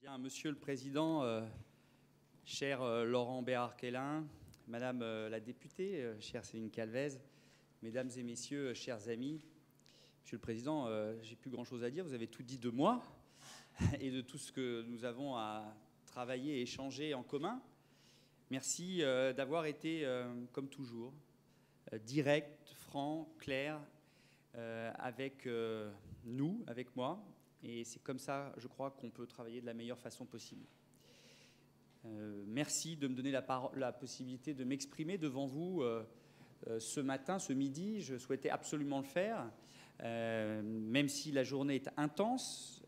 Bien, Monsieur le Président, cher Laurent Bérard-Kellin, Madame la députée, chère Céline Calvez, Mesdames et Messieurs, chers amis, Monsieur le Président, j'ai plus grand-chose à dire. Vous avez tout dit de moi et de tout ce que nous avons à travailler et échanger en commun. Merci d'avoir été, comme toujours, direct, franc, clair avec nous, avec moi. Et c'est comme ça, je crois, qu'on peut travailler de la meilleure façon possible. Merci de me donner la possibilité de m'exprimer devant vous ce matin, ce midi. Je souhaitais absolument le faire, même si la journée est intense,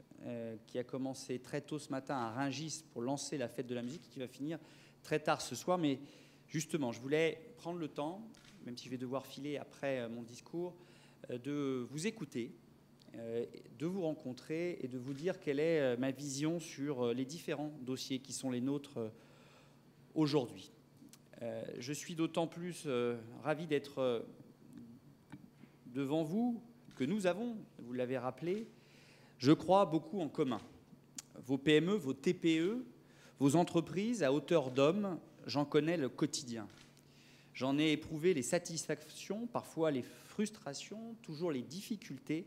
qui a commencé très tôt ce matin à Rungis pour lancer la fête de la musique, qui va finir très tard ce soir. Mais justement, je voulais prendre le temps, même si je vais devoir filer après mon discours, de vous écouter, de vous rencontrer et de vous dire quelle est ma vision sur les différents dossiers qui sont les nôtres aujourd'hui. Je suis d'autant plus ravi d'être devant vous que nous avons, vous l'avez rappelé, je crois beaucoup en commun. Vos PME, vos TPE, vos entreprises à hauteur d'homme, j'en connais le quotidien. J'en ai éprouvé les satisfactions, parfois les frustrations, toujours les difficultés,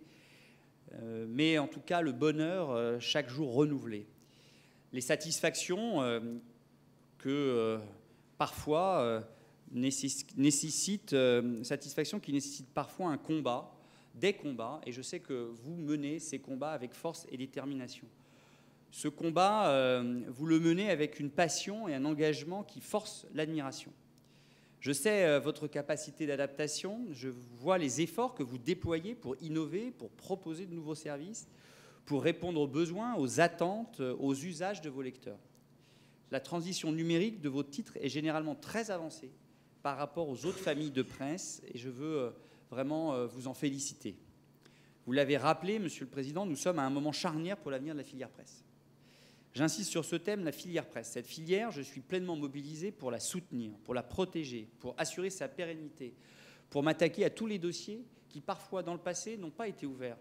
mais en tout cas le bonheur chaque jour renouvelé. Les satisfactions que parfois nécessitent, satisfactions qui nécessitent parfois un combat, des combats, et je sais que vous menez ces combats avec force et détermination. Ce combat, vous le menez avec une passion et un engagement qui forcent l'admiration. Je sais votre capacité d'adaptation, je vois les efforts que vous déployez pour innover, pour proposer de nouveaux services, pour répondre aux besoins, aux attentes, aux usages de vos lecteurs. La transition numérique de vos titres est généralement très avancée par rapport aux autres familles de presse et je veux vraiment vous en féliciter. Vous l'avez rappelé, Monsieur le Président, nous sommes à un moment charnière pour l'avenir de la filière presse. J'insiste sur ce thème, la filière presse. Cette filière, je suis pleinement mobilisé pour la soutenir, pour la protéger, pour assurer sa pérennité, pour m'attaquer à tous les dossiers qui, parfois, dans le passé, n'ont pas été ouverts,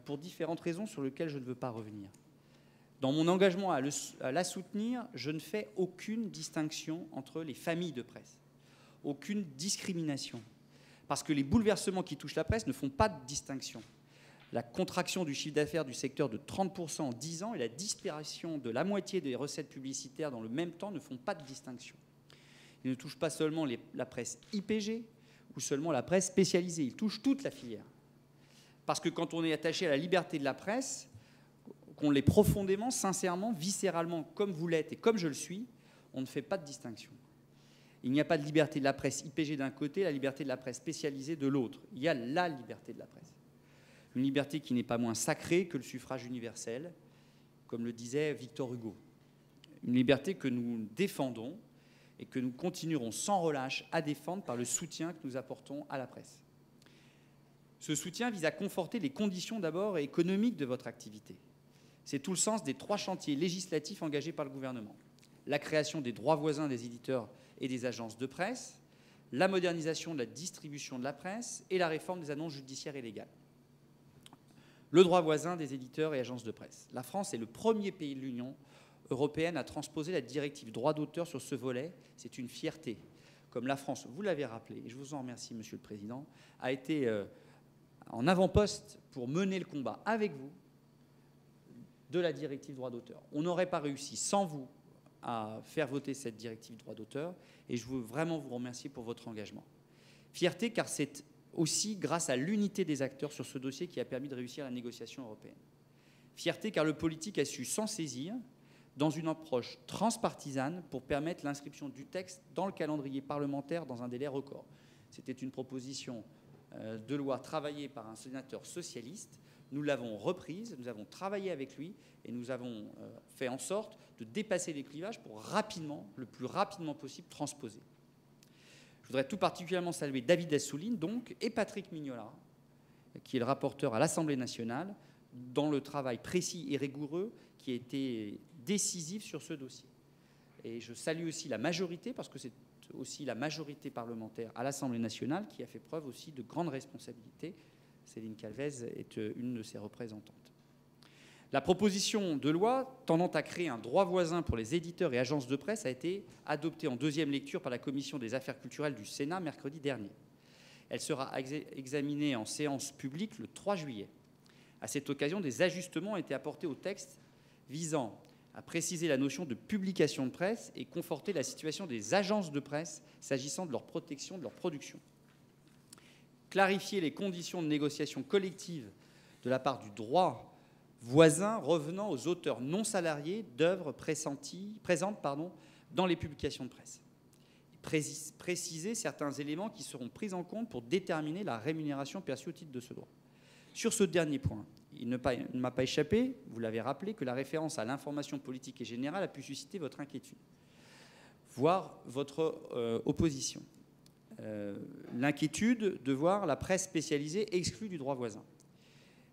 pour différentes raisons sur lesquelles je ne veux pas revenir. Dans mon engagement à la soutenir, je ne fais aucune distinction entre les familles de presse, aucune discrimination, parce que les bouleversements qui touchent la presse ne font pas de distinction. La contraction du chiffre d'affaires du secteur de 30% en 10 ans et la disparition de la moitié des recettes publicitaires dans le même temps ne font pas de distinction. Ils ne touchent pas seulement la presse IPG ou seulement la presse spécialisée, ils touchent toute la filière. Parce que quand on est attaché à la liberté de la presse, qu'on l'est profondément, sincèrement, viscéralement, comme vous l'êtes et comme je le suis, on ne fait pas de distinction. Il n'y a pas de liberté de la presse IPG d'un côté, la liberté de la presse spécialisée de l'autre. Il y a la liberté de la presse. Une liberté qui n'est pas moins sacrée que le suffrage universel, comme le disait Victor Hugo. Une liberté que nous défendons et que nous continuerons sans relâche à défendre par le soutien que nous apportons à la presse. Ce soutien vise à conforter les conditions d'abord économiques de votre activité. C'est tout le sens des 3 chantiers législatifs engagés par le gouvernement. La création des droits voisins des éditeurs et des agences de presse, la modernisation de la distribution de la presse et la réforme des annonces judiciaires et légales. Le droit voisin des éditeurs et agences de presse. La France est le premier pays de l'Union européenne à transposer la directive droit d'auteur sur ce volet. C'est une fierté. Comme la France, vous l'avez rappelé, et je vous en remercie, Monsieur le Président, a été en avant-poste pour mener le combat avec vous de la directive droit d'auteur. On n'aurait pas réussi sans vous à faire voter cette directive droit d'auteur et je veux vraiment vous remercier pour votre engagement. Fierté car c'est aussi grâce à l'unité des acteurs sur ce dossier qui a permis de réussir la négociation européenne. Fierté car le politique a su s'en saisir dans une approche transpartisane pour permettre l'inscription du texte dans le calendrier parlementaire dans un délai record. C'était une proposition de loi travaillée par un sénateur socialiste. Nous l'avons reprise, nous avons travaillé avec lui et nous avons fait en sorte de dépasser les clivages pour rapidement, le plus rapidement possible, transposer. Je voudrais tout particulièrement saluer David Assouline, donc, et Patrick Mignola, qui est le rapporteur à l'Assemblée nationale, dans le travail précis et rigoureux qui a été décisif sur ce dossier. Et je salue aussi la majorité, parce que c'est aussi la majorité parlementaire à l'Assemblée nationale qui a fait preuve aussi de grandes responsabilités. Céline Calvez est une de ses représentantes. La proposition de loi tendant à créer un droit voisin pour les éditeurs et agences de presse a été adoptée en deuxième lecture par la Commission des affaires culturelles du Sénat mercredi dernier. Elle sera examinée en séance publique le 3 juillet. À cette occasion, des ajustements ont été apportés au texte visant à préciser la notion de publication de presse et conforter la situation des agences de presse s'agissant de leur protection, de leur production. Clarifier les conditions de négociation collective de la part du droit voisin revenant aux auteurs non salariés d'œuvres présentes dans les publications de presse. Préciser certains éléments qui seront pris en compte pour déterminer la rémunération perçue au titre de ce droit. Sur ce dernier point, il ne m'a pas échappé, vous l'avez rappelé, que la référence à l'information politique et générale a pu susciter votre inquiétude, voire votre opposition. L'inquiétude de voir la presse spécialisée exclue du droit voisin.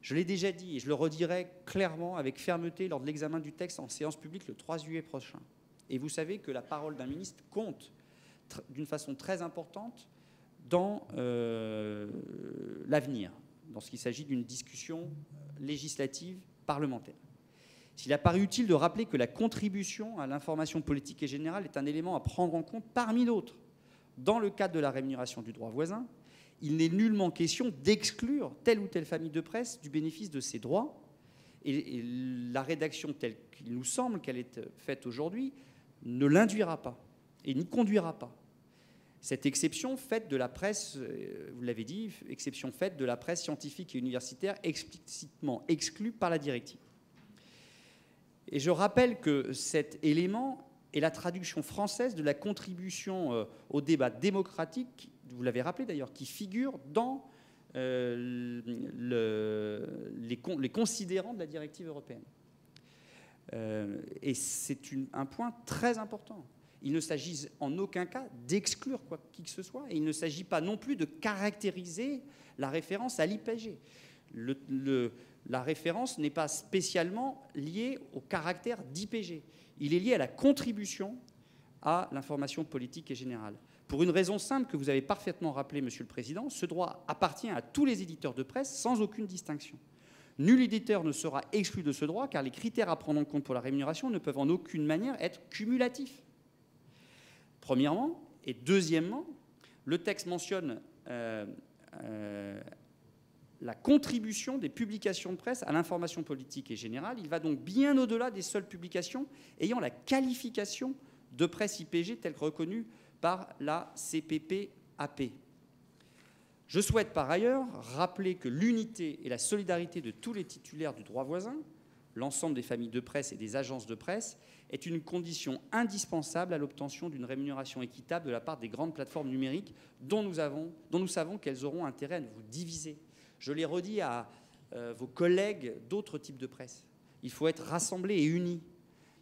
Je l'ai déjà dit et je le redirai clairement avec fermeté lors de l'examen du texte en séance publique le 3 juillet prochain. Et vous savez que la parole d'un ministre compte d'une façon très importante dans l'avenir, dans ce qu'il s'agit d'une discussion législative parlementaire. S'il a paru utile de rappeler que la contribution à l'information politique et générale est un élément à prendre en compte parmi d'autres dans le cadre de la rémunération du droit voisin, il n'est nullement question d'exclure telle ou telle famille de presse du bénéfice de ces droits. Et la rédaction telle qu'il nous semble qu'elle est faite aujourd'hui ne l'induira pas et n'y conduira pas. Cette exception faite de la presse, vous l'avez dit, exception faite de la presse scientifique et universitaire explicitement exclue par la directive. Et je rappelle que cet élément est la traduction française de la contribution au débat démocratique, vous l'avez rappelé d'ailleurs, qui figure dans les considérants de la directive européenne. Et c'est un point très important. Il ne s'agit en aucun cas d'exclure qui que ce soit, et il ne s'agit pas non plus de caractériser la référence à l'IPG. La référence n'est pas spécialement liée au caractère d'IPG. Il est lié à la contribution à l'information politique et générale. Pour une raison simple que vous avez parfaitement rappelée, Monsieur le Président, ce droit appartient à tous les éditeurs de presse sans aucune distinction. Nul éditeur ne sera exclu de ce droit car les critères à prendre en compte pour la rémunération ne peuvent en aucune manière être cumulatifs. Premièrement, et deuxièmement, le texte mentionne la contribution des publications de presse à l'information politique et générale. Il va donc bien au-delà des seules publications ayant la qualification de presse IPG telle que reconnue par la CPPAP. Je souhaite par ailleurs rappeler que l'unité et la solidarité de tous les titulaires du droit voisin, l'ensemble des familles de presse et des agences de presse, est une condition indispensable à l'obtention d'une rémunération équitable de la part des grandes plateformes numériques dont nous savons qu'elles auront intérêt à vous diviser. Je l'ai redit à vos collègues d'autres types de presse. Il faut être rassemblés et unis.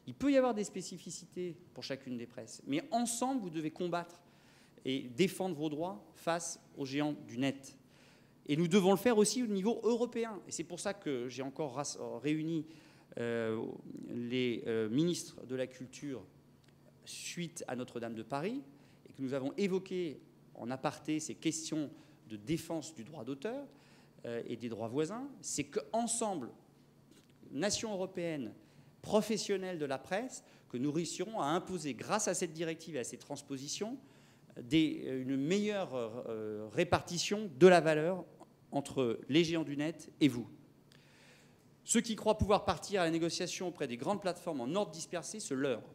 Il peut y avoir des spécificités pour chacune des presses, mais ensemble, vous devez combattre et défendre vos droits face aux géants du net. Et nous devons le faire aussi au niveau européen. Et c'est pour ça que j'ai encore réuni les ministres de la Culture suite à Notre-Dame de Paris et que nous avons évoqué en aparté ces questions de défense du droit d'auteur et des droits voisins. C'est qu'ensemble, nation européenne, professionnels de la presse, que nous réussirons à imposer, grâce à cette directive et à ces transpositions, une meilleure répartition de la valeur entre les géants du net et vous. Ceux qui croient pouvoir partir à la négociation auprès des grandes plateformes en ordre dispersé se leurrent.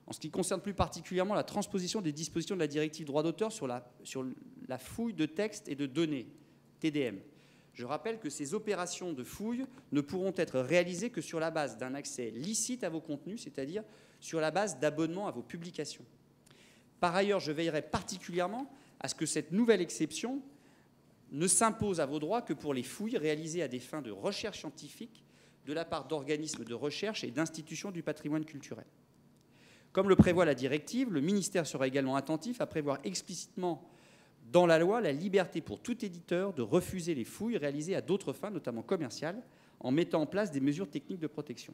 En ce qui concerne plus particulièrement la transposition des dispositions de la directive droit d'auteur sur la fouille de textes et de données, TDM. Je rappelle que ces opérations de fouille ne pourront être réalisées que sur la base d'un accès licite à vos contenus, c'est-à-dire sur la base d'abonnements à vos publications. Par ailleurs, je veillerai particulièrement à ce que cette nouvelle exception ne s'impose à vos droits que pour les fouilles réalisées à des fins de recherche scientifique de la part d'organismes de recherche et d'institutions du patrimoine culturel. Comme le prévoit la directive, le ministère sera également attentif à prévoir explicitement dans la loi la liberté pour tout éditeur de refuser les fouilles réalisées à d'autres fins, notamment commerciales, en mettant en place des mesures techniques de protection.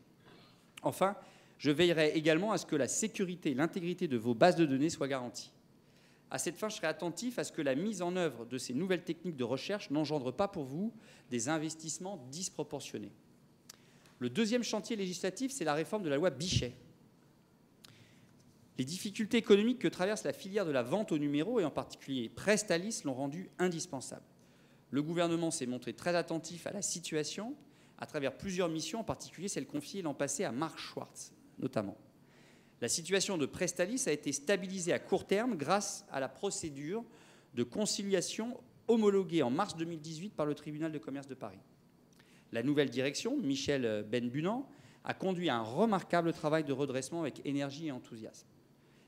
Enfin, je veillerai également à ce que la sécurité et l'intégrité de vos bases de données soient garanties. À cette fin, je serai attentif à ce que la mise en œuvre de ces nouvelles techniques de recherche n'engendre pas pour vous des investissements disproportionnés. Le deuxième chantier législatif, c'est la réforme de la loi Bichet. Les difficultés économiques que traverse la filière de la vente au numéro, et en particulier Presstalis, l'ont rendue indispensable. Le gouvernement s'est montré très attentif à la situation à travers plusieurs missions, en particulier celle confiée l'an passé à Marc Schwartz, notamment. La situation de Presstalis a été stabilisée à court terme grâce à la procédure de conciliation homologuée en mars 2018 par le tribunal de commerce de Paris. La nouvelle direction, Michel Benbunan, a conduit à un remarquable travail de redressement avec énergie et enthousiasme.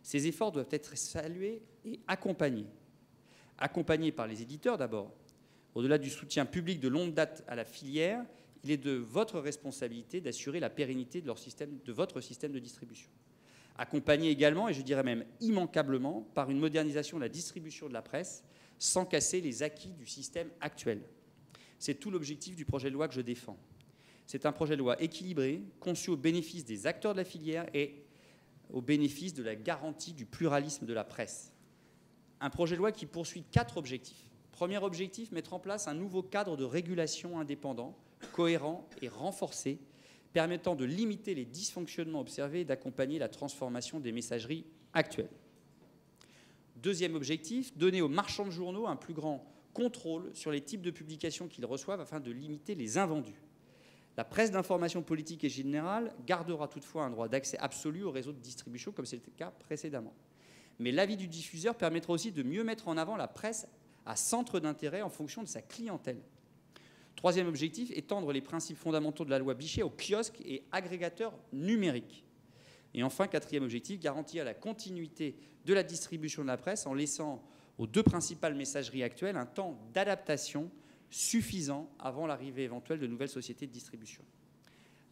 Ces efforts doivent être salués et accompagnés. Accompagnés par les éditeurs d'abord. Au-delà du soutien public de longue date à la filière, il est de votre responsabilité d'assurer la pérennité de votre système de distribution. Accompagnés également, et je dirais même immanquablement, par une modernisation de la distribution de la presse, sans casser les acquis du système actuel. C'est tout l'objectif du projet de loi que je défends. C'est un projet de loi équilibré, conçu au bénéfice des acteurs de la filière et au bénéfice de la garantie du pluralisme de la presse. Un projet de loi qui poursuit 4 objectifs. Premier objectif, mettre en place un nouveau cadre de régulation indépendant, cohérent et renforcé, permettant de limiter les dysfonctionnements observés et d'accompagner la transformation des messageries actuelles. Deuxième objectif, donner aux marchands de journaux un plus grand contrôle sur les types de publications qu'ils reçoivent afin de limiter les invendus. La presse d'information politique et générale gardera toutefois un droit d'accès absolu au réseau de distribution, comme c'était le cas précédemment. Mais l'avis du diffuseur permettra aussi de mieux mettre en avant la presse à centre d'intérêt en fonction de sa clientèle. Troisième objectif, étendre les principes fondamentaux de la loi Bichet aux kiosques et agrégateurs numériques. Et enfin, quatrième objectif, garantir la continuité de la distribution de la presse en laissant aux 2 principales messageries actuelles un temps d'adaptation suffisant avant l'arrivée éventuelle de nouvelles sociétés de distribution.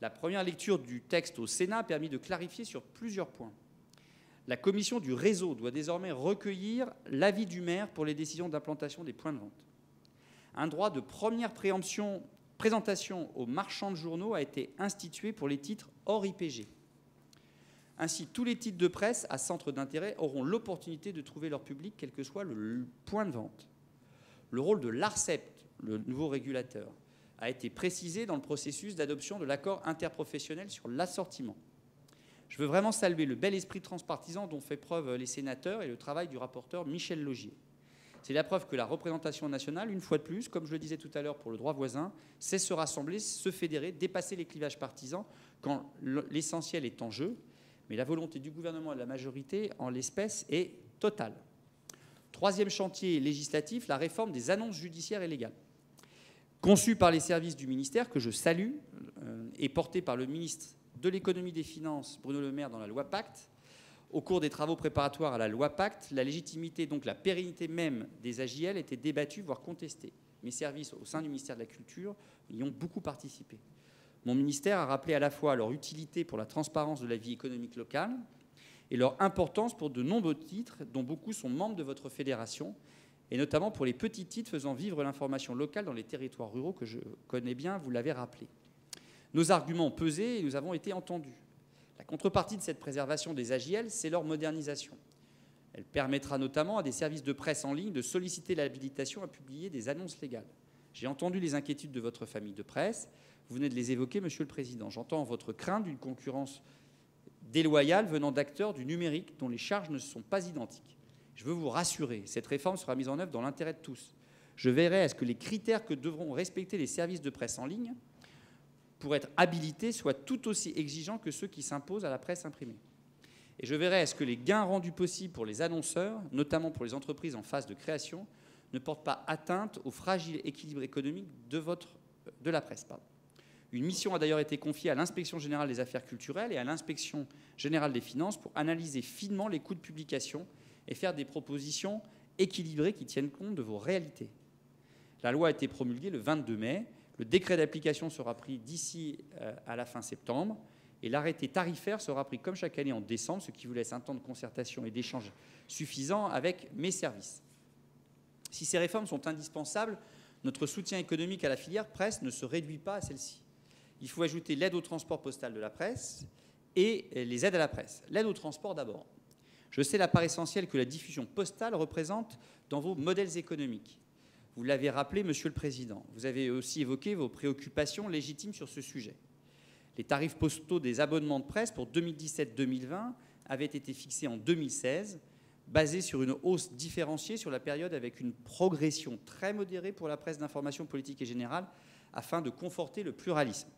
La première lecture du texte au Sénat a permis de clarifier sur plusieurs points. La commission du réseau doit désormais recueillir l'avis du maire pour les décisions d'implantation des points de vente. Un droit de première présentation aux marchands de journaux a été institué pour les titres hors IPG. Ainsi, tous les titres de presse à centre d'intérêt auront l'opportunité de trouver leur public, quel que soit le point de vente. Le rôle de l'ARCEP, le nouveau régulateur, a été précisé dans le processus d'adoption de l'accord interprofessionnel sur l'assortiment. Je veux vraiment saluer le bel esprit transpartisan dont fait preuve les sénateurs et le travail du rapporteur Michel Laugier. C'est la preuve que la représentation nationale, une fois de plus, comme je le disais tout à l'heure pour le droit voisin, sait se rassembler, se fédérer, dépasser les clivages partisans quand l'essentiel est en jeu. Mais la volonté du gouvernement et de la majorité, en l'espèce, est totale. Troisième chantier législatif, la réforme des annonces judiciaires et légales. Conçue par les services du ministère, que je salue, et portée par le ministre de l'économie et des finances, Bruno Le Maire, dans la loi Pacte. Au cours des travaux préparatoires à la loi Pacte, la légitimité, donc la pérennité même des AJL était débattue, voire contestée. Mes services au sein du ministère de la Culture y ont beaucoup participé. Mon ministère a rappelé à la fois leur utilité pour la transparence de la vie économique locale et leur importance pour de nombreux titres, dont beaucoup sont membres de votre fédération, et notamment pour les petits titres faisant vivre l'information locale dans les territoires ruraux que je connais bien, vous l'avez rappelé. Nos arguments ont pesé et nous avons été entendus. La contrepartie de cette préservation des AJL, c'est leur modernisation. Elle permettra notamment à des services de presse en ligne de solliciter l'habilitation à publier des annonces légales. J'ai entendu les inquiétudes de votre famille de presse. Vous venez de les évoquer, Monsieur le Président. J'entends votre crainte d'une concurrence déloyale venant d'acteurs du numérique dont les charges ne sont pas identiques. Je veux vous rassurer, cette réforme sera mise en œuvre dans l'intérêt de tous. Je veillerai à ce que les critères que devront respecter les services de presse en ligne pour être habilités soient tout aussi exigeants que ceux qui s'imposent à la presse imprimée. Et je veillerai à ce que les gains rendus possibles pour les annonceurs, notamment pour les entreprises en phase de création, ne portent pas atteinte au fragile équilibre économique de la presse. Une mission a d'ailleurs été confiée à l'Inspection générale des affaires culturelles et à l'Inspection générale des finances pour analyser finement les coûts de publication et faire des propositions équilibrées qui tiennent compte de vos réalités. La loi a été promulguée le 22 mai. Le décret d'application sera pris d'ici à la fin septembre. Et l'arrêté tarifaire sera pris comme chaque année en décembre, ce qui vous laisse un temps de concertation et d'échange suffisant avec mes services. Si ces réformes sont indispensables, notre soutien économique à la filière presse ne se réduit pas à celle-ci. Il faut ajouter l'aide au transport postal de la presse et les aides à la presse. L'aide au transport d'abord. Je sais la part essentielle que la diffusion postale représente dans vos modèles économiques. Vous l'avez rappelé, Monsieur le Président. Vous avez aussi évoqué vos préoccupations légitimes sur ce sujet. Les tarifs postaux des abonnements de presse pour 2017-2020 avaient été fixés en 2016, basés sur une hausse différenciée sur la période avec une progression très modérée pour la presse d'information politique et générale afin de conforter le pluralisme.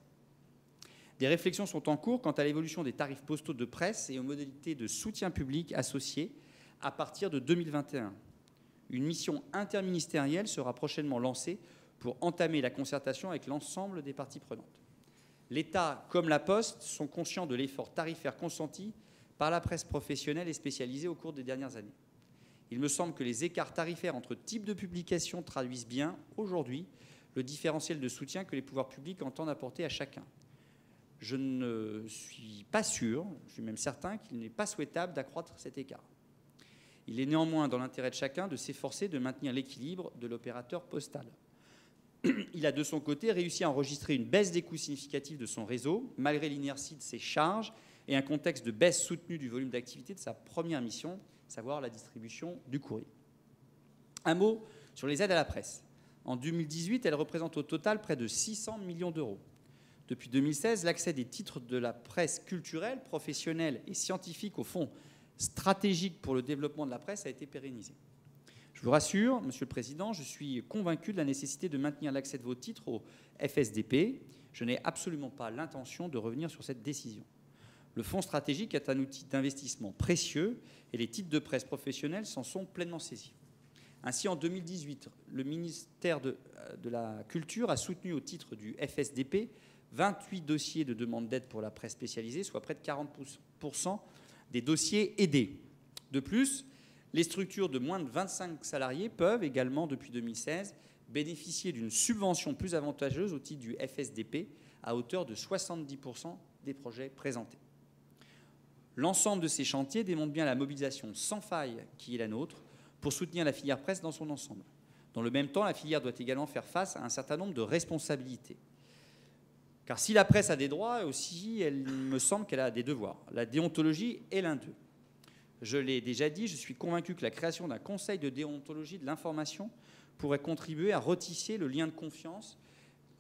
Des réflexions sont en cours quant à l'évolution des tarifs postaux de presse et aux modalités de soutien public associés à partir de 2021. Une mission interministérielle sera prochainement lancée pour entamer la concertation avec l'ensemble des parties prenantes. L'État comme la Poste sont conscients de l'effort tarifaire consenti par la presse professionnelle et spécialisée au cours des dernières années. Il me semble que les écarts tarifaires entre types de publications traduisent bien, aujourd'hui, le différentiel de soutien que les pouvoirs publics entendent apporter à chacun. Je ne suis pas sûr, je suis même certain qu'il n'est pas souhaitable d'accroître cet écart. Il est néanmoins dans l'intérêt de chacun de s'efforcer de maintenir l'équilibre de l'opérateur postal. Il a de son côté réussi à enregistrer une baisse des coûts significatifs de son réseau, malgré l'inertie de ses charges et un contexte de baisse soutenue du volume d'activité de sa première mission, savoir la distribution du courrier. Un mot sur les aides à la presse. En 2018, elles représentent au total près de 600 millions d'euros. Depuis 2016, l'accès des titres de la presse culturelle, professionnelle et scientifique aux fonds stratégiques pour le développement de la presse a été pérennisé. Je vous rassure, Monsieur le Président, je suis convaincu de la nécessité de maintenir l'accès de vos titres au FSDP. Je n'ai absolument pas l'intention de revenir sur cette décision. Le fonds stratégique est un outil d'investissement précieux et les titres de presse professionnels s'en sont pleinement saisis. Ainsi, en 2018, le ministère de la Culture a soutenu au titre du FSDP 28 dossiers de demande d'aide pour la presse spécialisée, soit près de 40% des dossiers aidés. De plus, les structures de moins de 25 salariés peuvent également, depuis 2016, bénéficier d'une subvention plus avantageuse au titre du FSDP à hauteur de 70% des projets présentés. L'ensemble de ces chantiers démontre bien la mobilisation sans faille qui est la nôtre pour soutenir la filière presse dans son ensemble. Dans le même temps, la filière doit également faire face à un certain nombre de responsabilités. Car si la presse a des droits, aussi, il me semble qu'elle a des devoirs. La déontologie est l'un d'eux. Je l'ai déjà dit, je suis convaincu que la création d'un conseil de déontologie de l'information pourrait contribuer à retisser le lien de confiance,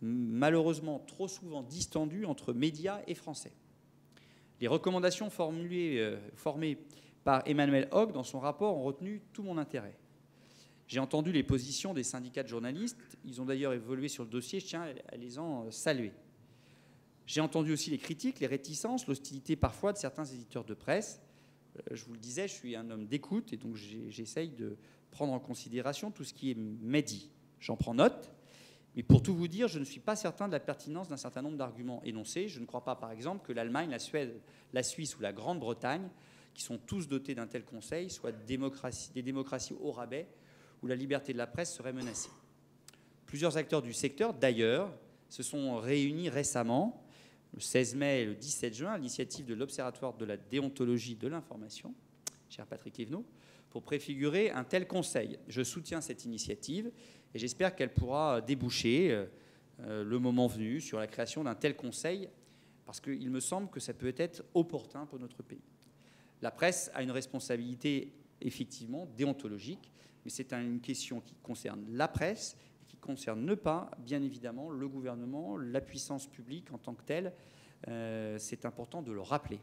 malheureusement trop souvent distendu entre médias et Français. Les recommandations formées par Emmanuel Hoog dans son rapport ont retenu tout mon intérêt. J'ai entendu les positions des syndicats de journalistes, ils ont d'ailleurs évolué sur le dossier, je tiens à les en saluer. J'ai entendu aussi les critiques, les réticences, l'hostilité parfois de certains éditeurs de presse. Je vous le disais, je suis un homme d'écoute et donc j'essaye de prendre en considération tout ce qui m'est dit. J'en prends note, mais pour tout vous dire, je ne suis pas certain de la pertinence d'un certain nombre d'arguments énoncés. Je ne crois pas, par exemple, que l'Allemagne, la Suède, la Suisse ou la Grande-Bretagne, qui sont tous dotés d'un tel conseil, soient des démocraties au rabais où la liberté de la presse serait menacée. Plusieurs acteurs du secteur, d'ailleurs, se sont réunis récemment, le 16 mai et le 17 juin, à l'initiative de l'Observatoire de la déontologie de l'information, cher Patrick Evenot, pour préfigurer un tel conseil. Je soutiens cette initiative et j'espère qu'elle pourra déboucher, le moment venu, sur la création d'un tel conseil, parce qu'il me semble que ça peut être opportun pour notre pays. La presse a une responsabilité, effectivement, déontologique, mais c'est une question qui concerne la presse, qui ne concerne pas, bien évidemment, le gouvernement, la puissance publique en tant que telle. C'est important de le rappeler.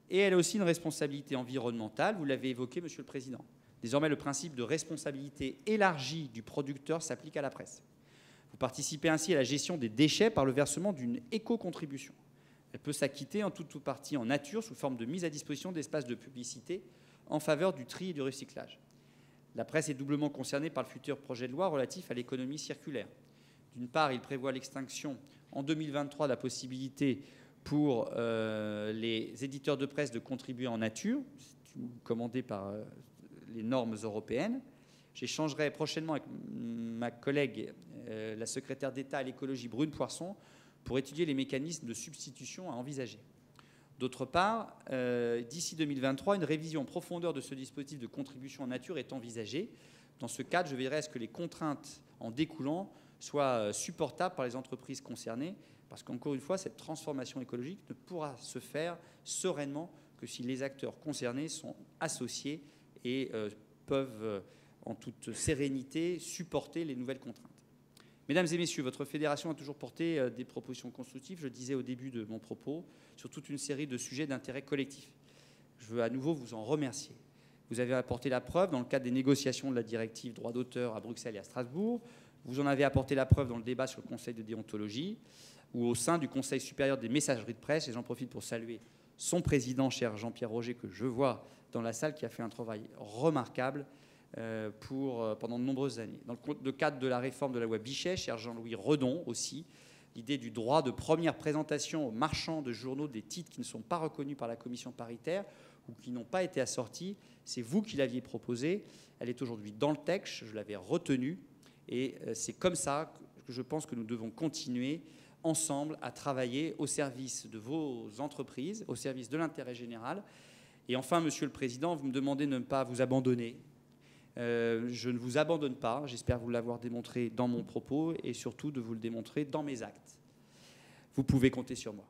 Et elle a aussi une responsabilité environnementale, vous l'avez évoqué, Monsieur le Président. Désormais, le principe de responsabilité élargie du producteur s'applique à la presse. Vous participez ainsi à la gestion des déchets par le versement d'une éco-contribution. Elle peut s'acquitter en toute ou partie en nature sous forme de mise à disposition d'espaces de publicité en faveur du tri et du recyclage. La presse est doublement concernée par le futur projet de loi relatif à l'économie circulaire. D'une part, il prévoit l'extinction en 2023 de la possibilité pour les éditeurs de presse de contribuer en nature, commandé par les normes européennes. J'échangerai prochainement avec ma collègue, la secrétaire d'État à l'écologie Brune Poirson, pour étudier les mécanismes de substitution à envisager. D'autre part, d'ici 2023, une révision en profondeur de ce dispositif de contribution en nature est envisagée. Dans ce cadre, je veillerai à ce que les contraintes en découlant soient supportables par les entreprises concernées, parce qu'encore une fois, cette transformation écologique ne pourra se faire sereinement que si les acteurs concernés sont associés et peuvent, en toute sérénité, supporter les nouvelles contraintes. Mesdames et messieurs, votre fédération a toujours porté des propositions constructives, je le disais au début de mon propos, sur toute une série de sujets d'intérêt collectif. Je veux à nouveau vous en remercier. Vous avez apporté la preuve dans le cadre des négociations de la directive droit d'auteur à Bruxelles et à Strasbourg. Vous en avez apporté la preuve dans le débat sur le Conseil de déontologie ou au sein du Conseil supérieur des messageries de presse. Et j'en profite pour saluer son président, cher Jean-Pierre Roger, que je vois dans la salle, qui a fait un travail remarquable pendant de nombreuses années. Dans le cadre de la réforme de la loi Bichet, cher Jean-Louis Redon aussi, l'idée du droit de première présentation aux marchands de journaux des titres qui ne sont pas reconnus par la commission paritaire ou qui n'ont pas été assortis, c'est vous qui l'aviez proposée. Elle est aujourd'hui dans le texte, je l'avais retenue, et c'est comme ça que je pense que nous devons continuer ensemble à travailler au service de vos entreprises, au service de l'intérêt général. Et enfin, Monsieur le Président, vous me demandez de ne pas vous abandonner. Je ne vous abandonne pas, j'espère vous l'avoir démontré dans mon propos et surtout de vous le démontrer dans mes actes. Vous pouvez compter sur moi.